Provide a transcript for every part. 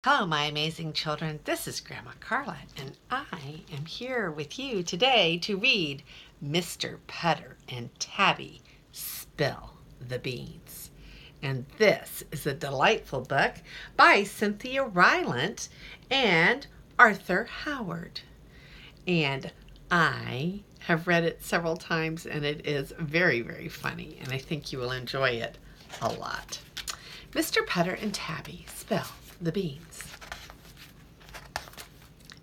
Hello, my amazing children. This is Grandma Carla, and I am here with you today to read Mr. Putter and Tabby Spill the Beans. And this is a delightful book by Cynthia Rylant and Arthur Howard. And I have read it several times, and it is very, very funny, and I think you will enjoy it a lot. Mr. Putter and Tabby Spill the Beans.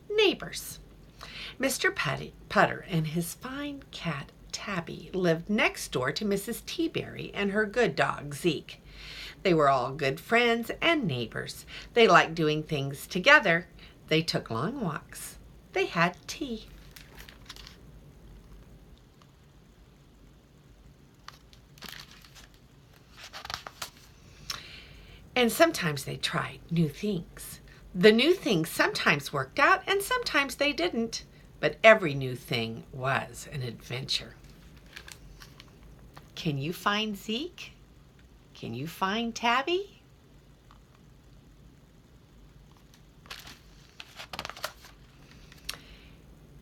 Neighbors. Mr. Putter and his fine cat Tabby lived next door to Mrs. Teaberry and her good dog Zeke. They were all good friends and neighbors. They liked doing things together. They took long walks. They had tea. And sometimes they tried new things. The new things sometimes worked out and sometimes they didn't, but every new thing was an adventure. Can you find Zeke? Can you find Tabby?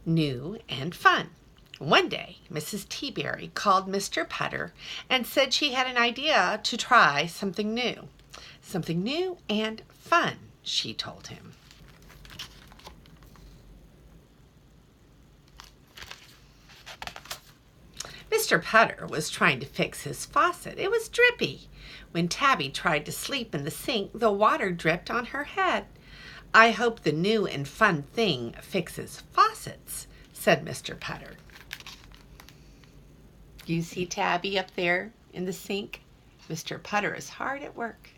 New and fun. One day, Mrs. Teaberry called Mr. Putter and said she had an idea to try something new. Something new and fun, she told him. Mr. Putter was trying to fix his faucet. It was drippy. When Tabby tried to sleep in the sink, the water dripped on her head. I hope the new and fun thing fixes faucets, said Mr. Putter. You see Tabby up there in the sink? Mr. Putter is hard at work.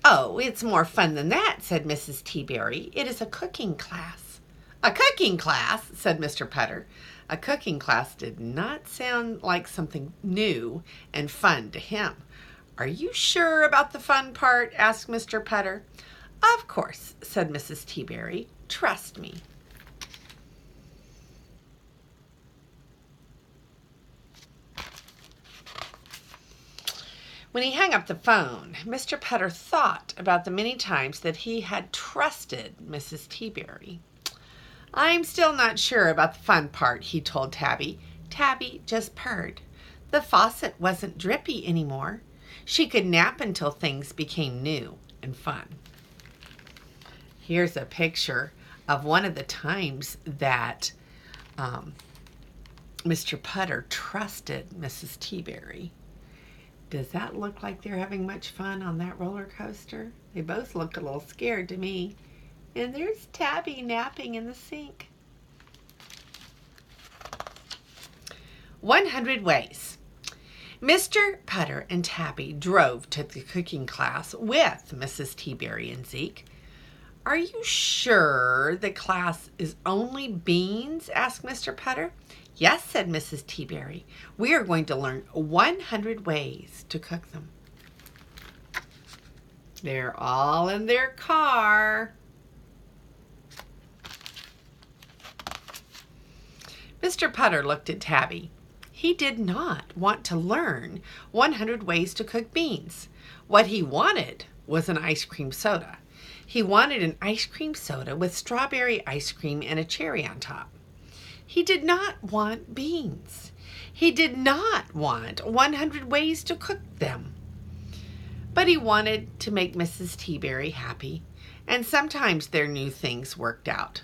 Oh, it's more fun than that, said Mrs. Teaberry. It is a cooking class. A cooking class, said Mr. Putter. A cooking class did not sound like something new and fun to him. Are you sure about the fun part? Asked Mr. Putter. Of course, said Mrs. Teaberry. Trust me. When he hung up the phone, Mr. Putter thought about the many times that he had trusted Mrs. Teaberry. I'm still not sure about the fun part, he told Tabby. Tabby just purred. The faucet wasn't drippy anymore. She could nap until things became new and fun. Here's a picture of one of the times that Mr. Putter trusted Mrs. Teaberry. Does that look like they're having much fun on that roller coaster? They both look a little scared to me. And there's Tabby napping in the sink. 100 Ways. Mr. Putter and Tabby drove to the cooking class with Mrs. Teaberry and Zeke. Are you sure the class is only beans? Asked Mr. Putter. Yes, said Mrs. Teaberry. We are going to learn 100 ways to cook them. They're all in their car. Mr. Putter looked at Tabby. He did not want to learn 100 ways to cook beans. What he wanted was an ice cream soda. He wanted an ice cream soda with strawberry ice cream and a cherry on top. He did not want beans. He did not want 100 ways to cook them. But he wanted to make Mrs. Teaberry happy, and sometimes their new things worked out.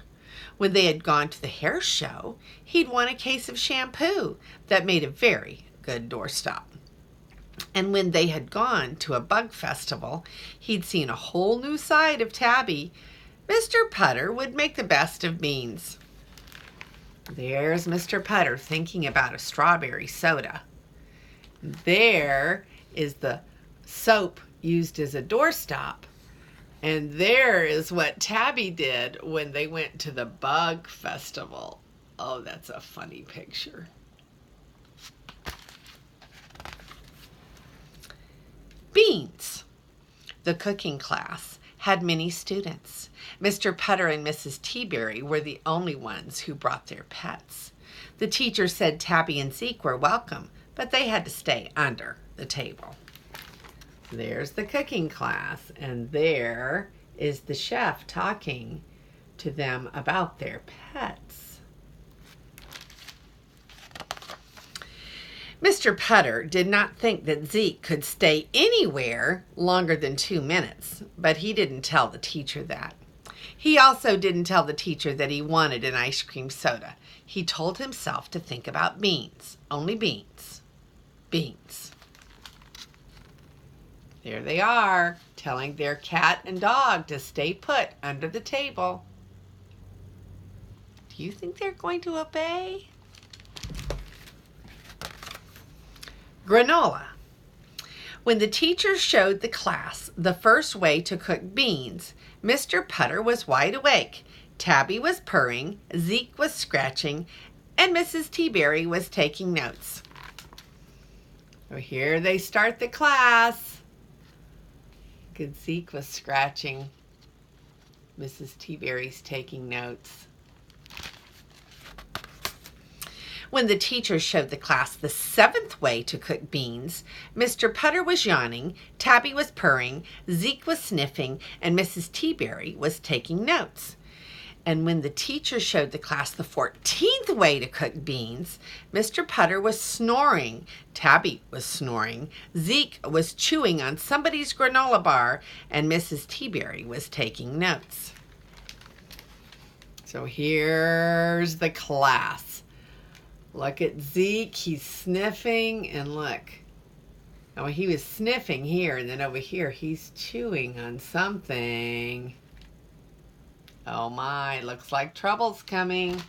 When they had gone to the hair show, he'd won a case of shampoo that made a very good doorstop. And when they had gone to a bug festival, he'd seen a whole new side of Tabby. Mr. Putter would make the best of beans. There's Mr. Putter thinking about a strawberry soda. There is the soap used as a doorstop. And there is what Tabby did when they went to the bug festival. Oh, that's a funny picture. Beans. The cooking class had many students. Mr. Putter and Mrs. Teaberry were the only ones who brought their pets. The teacher said Tabby and Zeke were welcome, but they had to stay under the table. There's the cooking class, and there is the chef talking to them about their pets. Mr. Putter did not think that Zeke could stay anywhere longer than 2 minutes, but he didn't tell the teacher that. He also didn't tell the teacher that he wanted an ice cream soda. He told himself to think about beans. Only beans. Beans. There they are, telling their cat and dog to stay put under the table. Do you think they're going to obey? Granola. When the teacher showed the class the first way to cook beans, Mr. Putter was wide awake, Tabby was purring, Zeke was scratching, and Mrs. T-Berry was taking notes. So here they start the class. Good, Zeke was scratching. Mrs. T-Berry's taking notes. When the teacher showed the class the 7th way to cook beans, Mr. Putter was yawning, Tabby was purring, Zeke was sniffing, and Mrs. T-Berry was taking notes. And when the teacher showed the class the 14th way to cook beans, Mr. Putter was snoring, Tabby was snoring, Zeke was chewing on somebody's granola bar, and Mrs. T-Berry was taking notes. So here's the class. Look at Zeke, he's sniffing, and look. Oh, he was sniffing here, and then over here he's chewing on something. Oh my, looks like trouble's coming.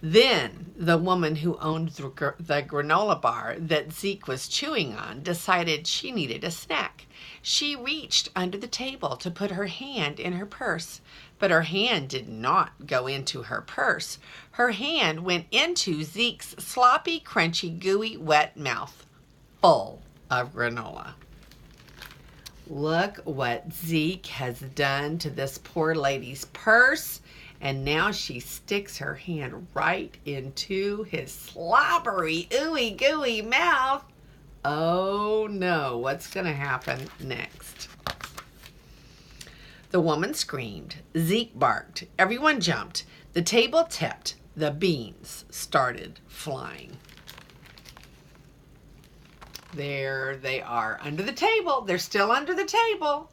Then the woman who owned the granola bar that Zeke was chewing on decided she needed a snack. She reached under the table to put her hand in her purse, but her hand did not go into her purse. Her hand went into Zeke's sloppy, crunchy, gooey, wet mouth, full of granola. Look what Zeke has done to this poor lady's purse, and now she sticks her hand right into his slobbery, ooey gooey mouth. Oh no, what's going to happen next? The woman screamed, Zeke barked, everyone jumped, the table tipped, the beans started flying. There they are under the table. They're still under the table.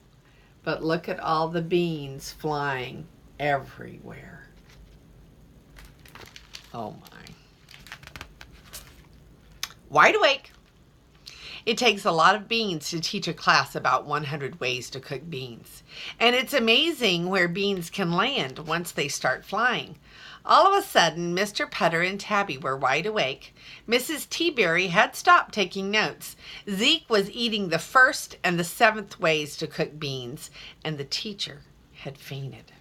But look at all the beans flying everywhere. Oh my. Wide awake. It takes a lot of beans to teach a class about 100 ways to cook beans. And it's amazing where beans can land once they start flying. All of a sudden, Mr. Putter and Tabby were wide awake. Mrs. T-Berry had stopped taking notes. Zeke was eating the 1st and the 7th ways to cook beans, and the teacher had fainted.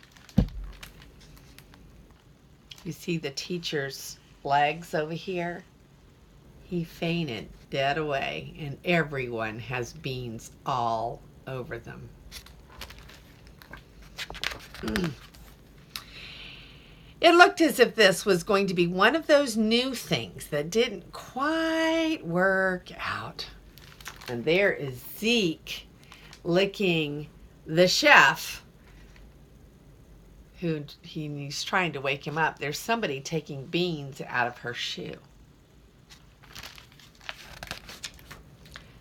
You see the teacher's legs over here? He fainted dead away, and everyone has beans all over them. It looked as if this was going to be one of those new things that didn't quite work out. And there is Zeke licking the chef, who he's trying to wake him up. There's somebody taking beans out of her shoe.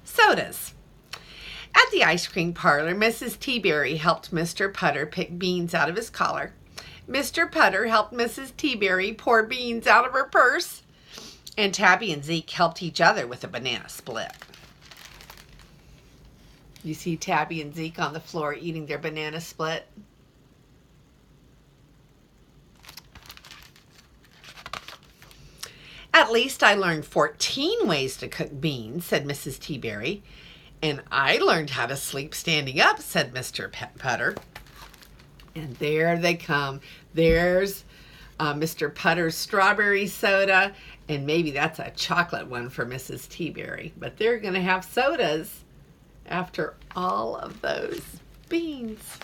Sodas. At the ice cream parlor, Mrs. T-Berry helped Mr. Putter pick beans out of his collar. Mr. Putter helped Mrs. T-Berry pour beans out of her purse, and Tabby and Zeke helped each other with a banana split. You see Tabby and Zeke on the floor eating their banana split? At least I learned 14 ways to cook beans, said Mrs. T-Berry. And I learned how to sleep standing up, said Mr. Putter. And there they come. There's Mr. Putter's strawberry soda, and maybe that's a chocolate one for Mrs. T-Berry. But they're going to have sodas after all of those beans.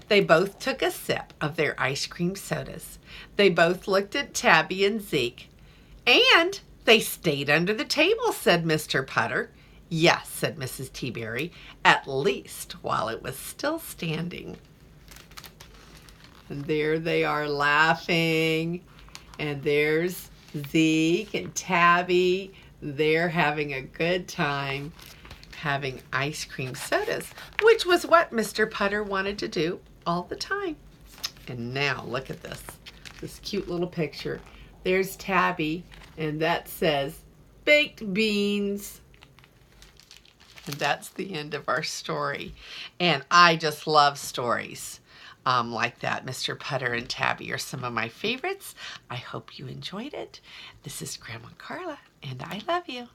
They both took a sip of their ice cream sodas. They both looked at Tabby and Zeke, and "They stayed under the table," said Mr. Putter. "Yes," said Mrs. Teaberry, "at least while it was still standing." And there they are laughing. And there's Zeke and Tabby. They're having a good time having ice cream sodas, which was what Mr. Putter wanted to do all the time. And now look at this cute little picture. There's Tabby, and that says baked beans. And that's the end of our story. And I just love stories like that. Mr. Putter and Tabby are some of my favorites. I hope you enjoyed it. This is Grandma Carla, and I love you.